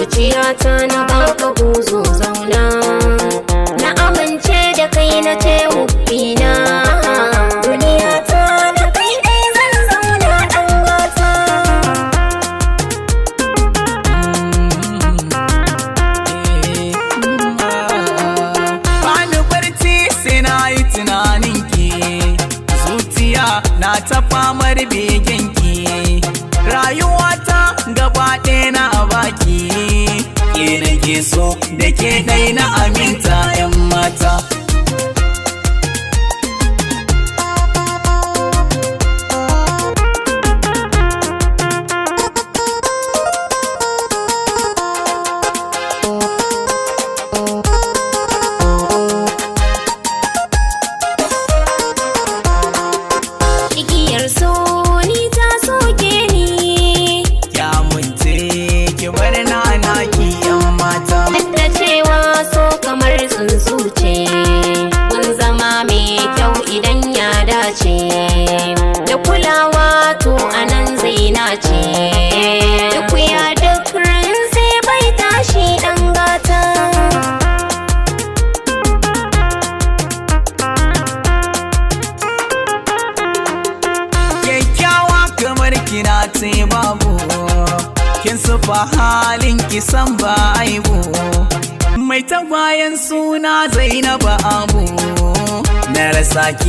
zuciyata na baka buzo zauna, na amince da kai na ce hubbina, duniyata da kai ɗai zan zauna ɗan gata. Bani barci sai na yi tunaninki, zuciya na ta famar begenki, rayuwata gaba ɗaya na baki, ke nake so da ke ɗai na aminta 'yan mata. Kibiyarso ni ta soke ni, Ya munce ki bar na ki 'yan mata. duk da cewa so kamar tsuntsu ce, mun zama mai kyau idan ya dace, da kulawa to anan zai nace, duk ya duk ran sai bai tashi ɗan gata. Kyakkyawa kamar kina ce babu, kin sufa halin ki san ba aibu, mai tagwayen suna Zainabu Abu, na rasa ki